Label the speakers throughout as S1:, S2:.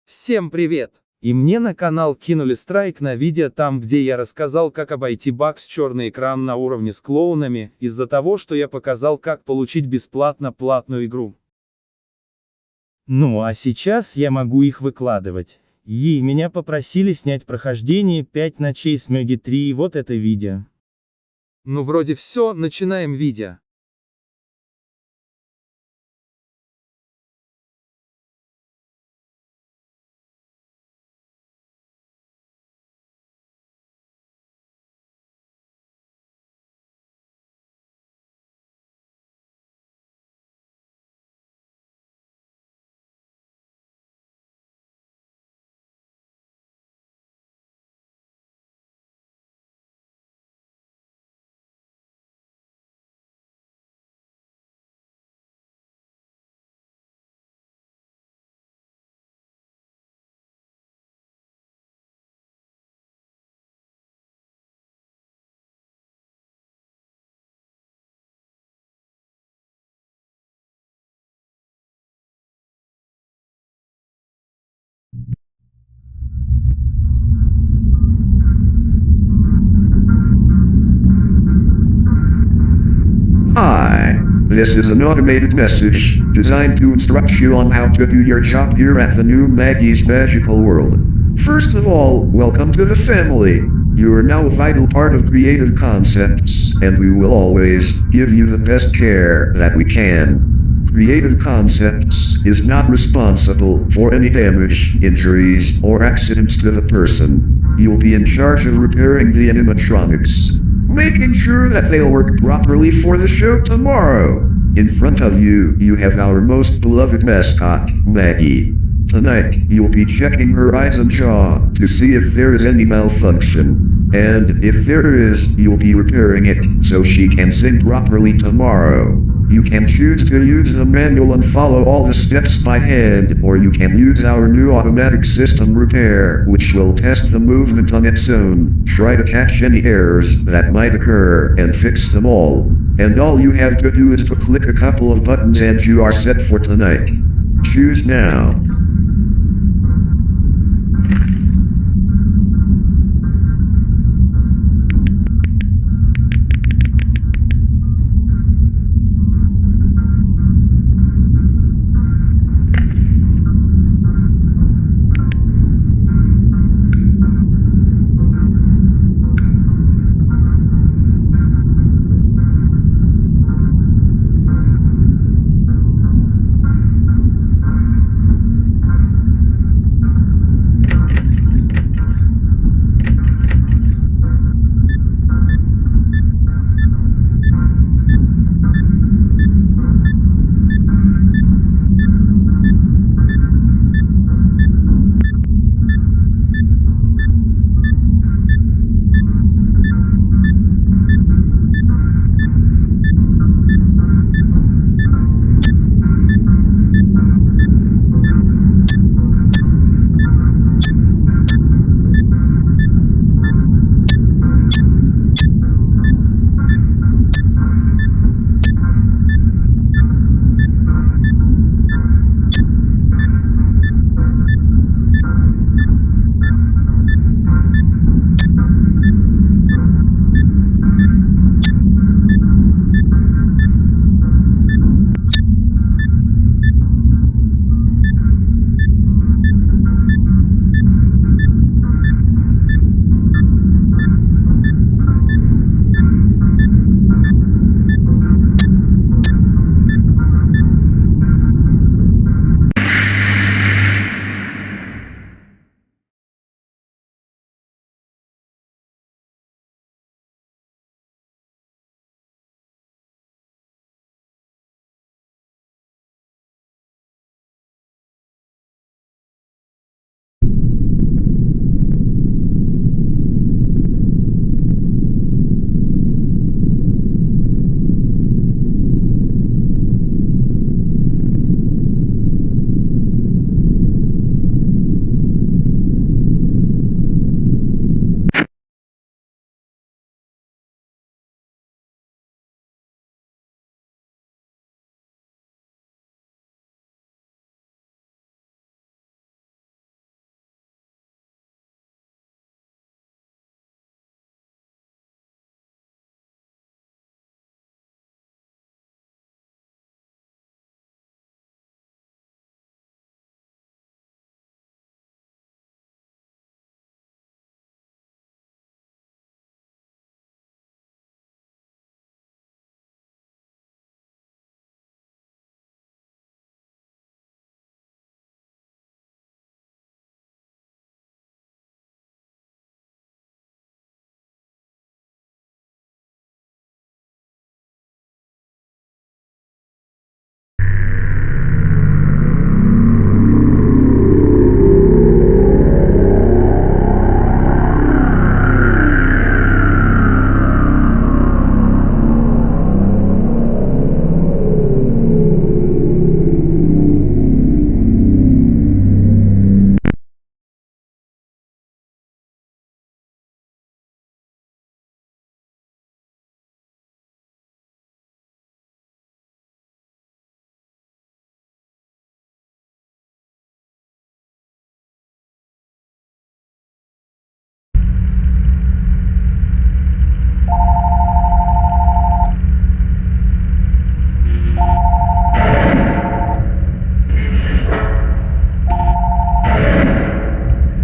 S1: Всем привет! И мне на канал кинули страйк на видео там, где я рассказал, как обойти баг с черный экран на уровне с клоунами, из-за того, что я показал, как получить бесплатно платную игру. Ну а сейчас я могу их выкладывать. И меня попросили снять прохождение 5 ночей с Maggie 3 и вот это видео. Ну вроде все, начинаем видео.
S2: Hi, this is an automated message designed to instruct you on how to do your job here at the new Maggie's magical world. First of all, welcome to the family. You are now a vital part of Creative Concepts, and we will always give you the best care that we can. Creative Concepts is not responsible for any damage, injuries, or accidents to the person. You'll be in charge of repairing the animatronics, making sure that they'll work properly for the show tomorrow. In front of you, you have our most beloved mascot, Maggie. Tonight, you'll be checking her eyes and jaw to see if there is any malfunction. And if there is, you'll be repairing it so she can sing properly tomorrow. You can choose to use the manual and follow all the steps by hand, or you can use our new automatic system repair, which will test the movement on its own, try to catch any errors that might occur, and fix them all. And all you have to do is to click a couple of buttons and you are set for tonight. Choose now.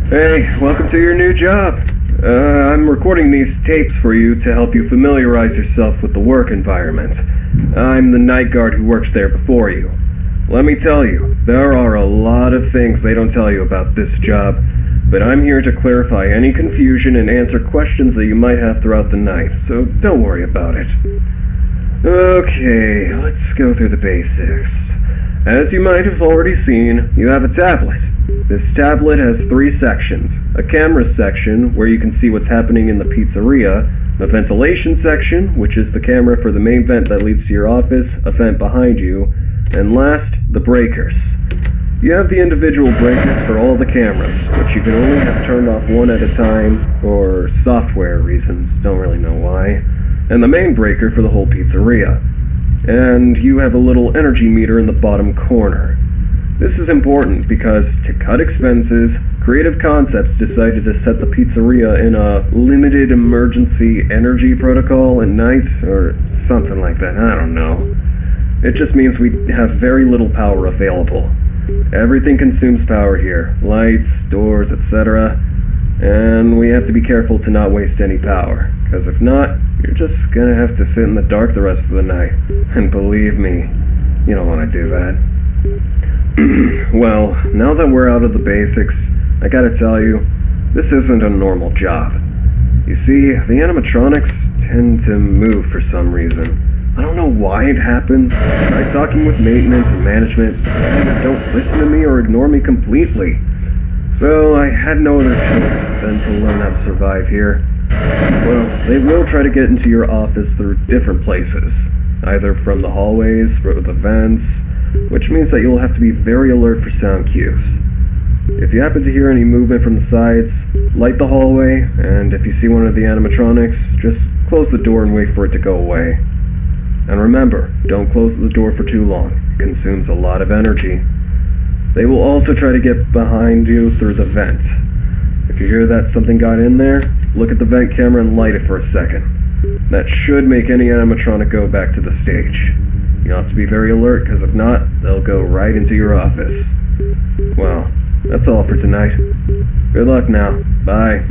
S3: Hey, welcome to your new job. I'm recording these tapes for you to help you familiarize yourself with the work environment. I'm the night guard who works there before you. Let me tell you, there are a lot of things they don't tell you about this job, but I'm here to clarify any confusion and answer questions that you might have throughout the night, so don't worry about it. Okay, let's go through the basics. As you might have already seen, you have a tablet. This tablet has 3 sections. A camera section, where you can see what's happening in the pizzeria, a ventilation section, which is the camera for the main vent that leads to your office, a vent behind you, and last, the breakers. You have the individual breakers for all the cameras, which you can only have turned off one at a time, for software reasons, don't really know why, and the main breaker for the whole pizzeria. And you have a little energy meter in the bottom corner. This is important because, to cut expenses, Creative Concepts decided to set the pizzeria in a limited emergency energy protocol at night, or something like that, I don't know. It just means we have very little power available. Everything consumes power here, lights, doors, etc. And we have to be careful to not waste any power, because if not, you're just gonna have to sit in the dark the rest of the night. And believe me, you don't want to do that. Well, now that we're out of the basics, I gotta tell you, this isn't a normal job. You see, the animatronics tend to move for some reason. I don't know why it happens. I tried talking with maintenance and management, and they don't listen to me or ignore me completely. So I had no other choice than to learn how to survive here. Well, they will try to get into your office through different places, either from the hallways, or the vents, which means that you'll have to be very alert for sound cues. If you happen to hear any movement from the sides, light the hallway, and if you see one of the animatronics, just close the door and wait for it to go away. And remember, don't close the door for too long. It consumes a lot of energy. They will also try to get behind you through the vent. If you hear that something got in there, look at the vent camera and light it for a second. That should make any animatronic go back to the stage. You'll have to be very alert, because if not, they'll go right into your office. Well, that's all for tonight. Good luck now. Bye.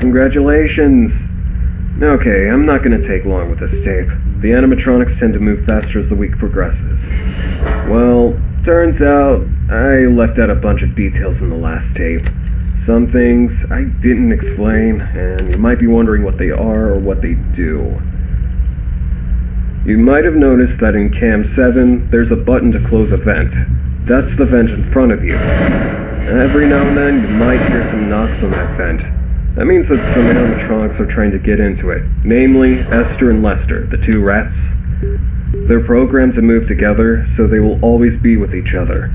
S3: Congratulations! Okay, I'm not gonna take long with this tape. The animatronics tend to move faster as the week progresses. Well, turns out I left out a bunch of details in the last tape. Some things I didn't explain, and you might be wondering what they are or what they do. You might have noticed that in Cam 7, there's a button to close a vent. That's the vent in front of you. Every now and then, you might hear some knocks on that vent. That means that some animatronics are trying to get into it, namely Esther and Lester, the two rats. They're programmed to move together, so they will always be with each other.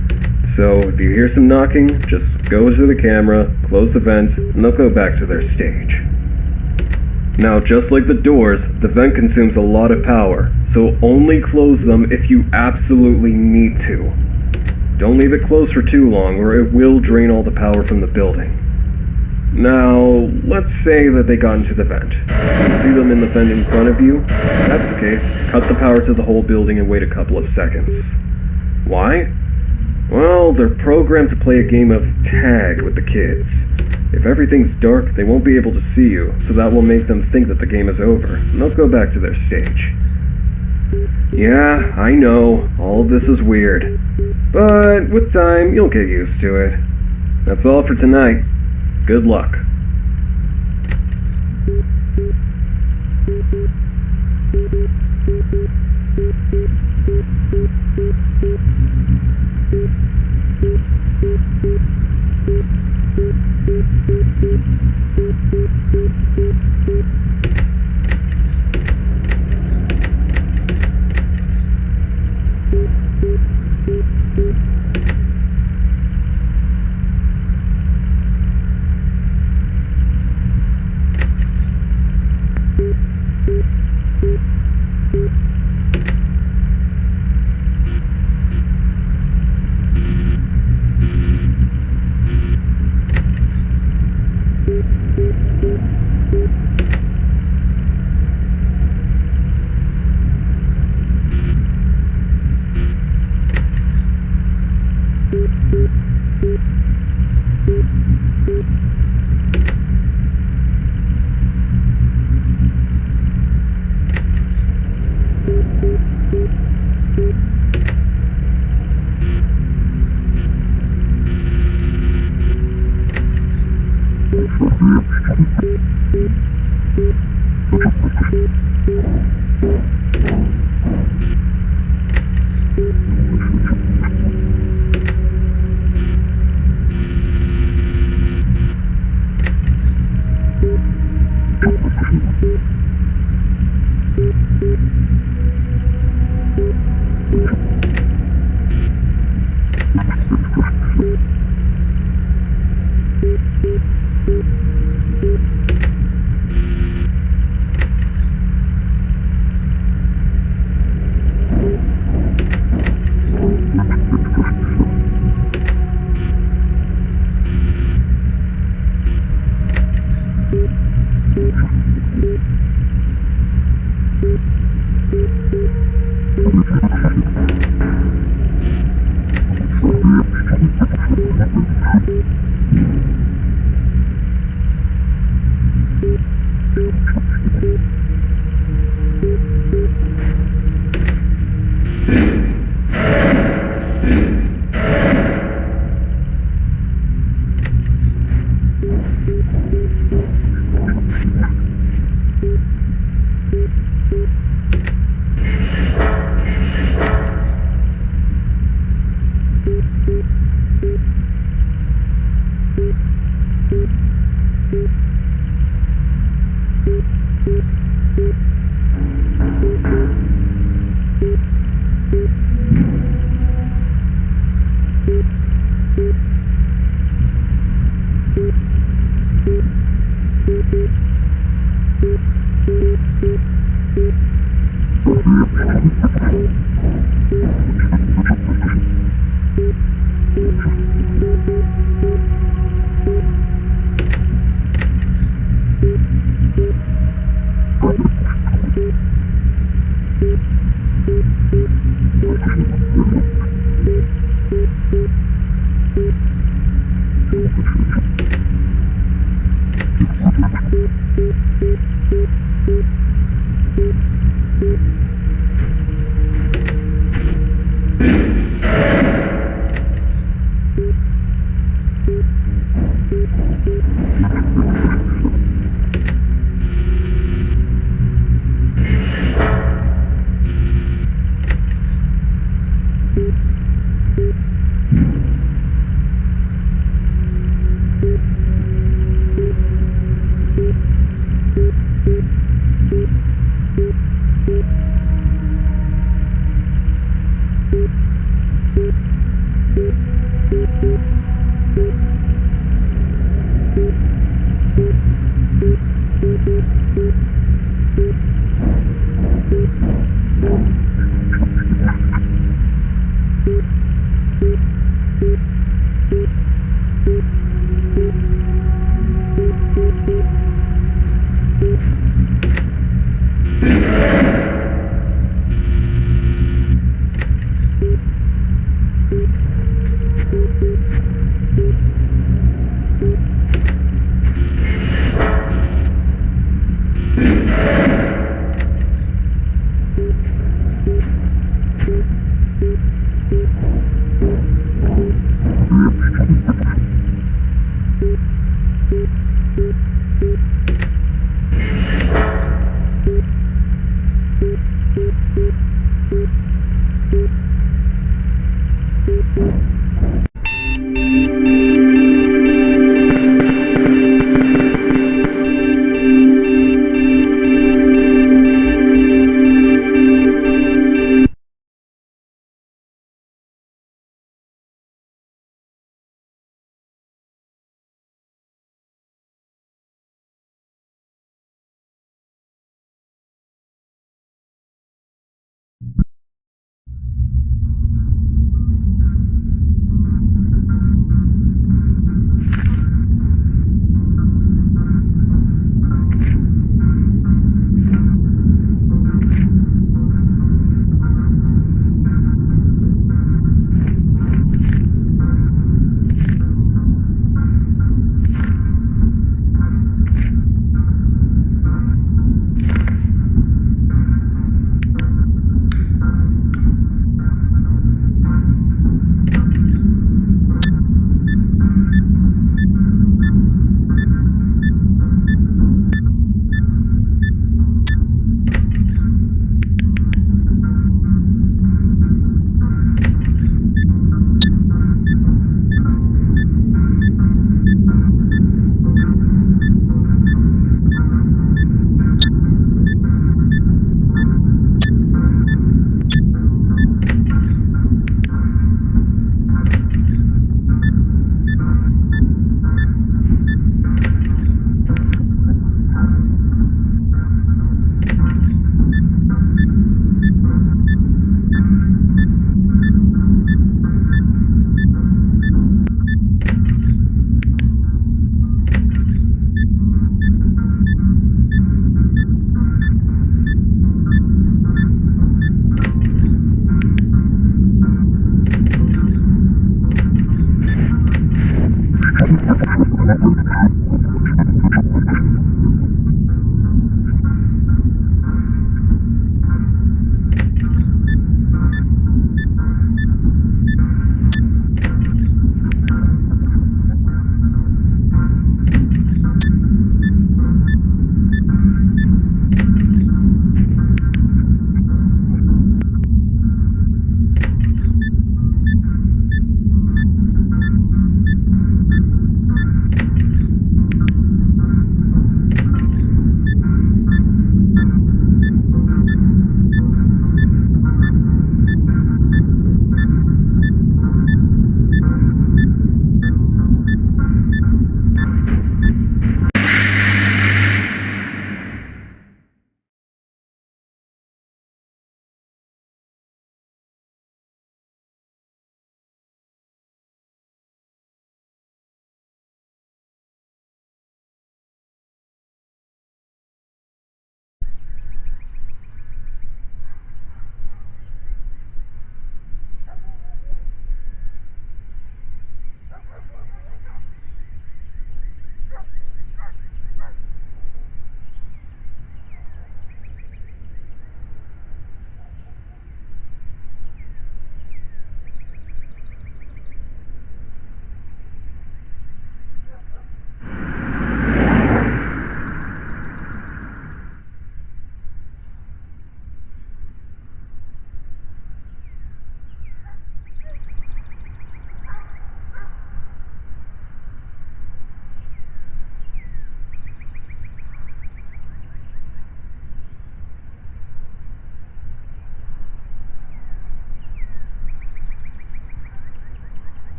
S3: So if you hear some knocking, just go to the camera, close the vent, and they'll go back to their stage. Now, just like the doors, the vent consumes a lot of power, so only close them if you absolutely need to. Don't leave it closed for too long, or it will drain all the power from the building. Now, let's say that they got into the vent. You see them in the vent in front of you? That's the case. Cut the power to the whole building and wait a couple of seconds. Why? Well, they're programmed to play a game of tag with the kids. If everything's dark, they won't be able to see you, so that will make them think that the game is over, and they'll go back to their stage. Yeah, I know, all of this is weird. But with time, you'll get used to it. That's all for tonight. Good luck.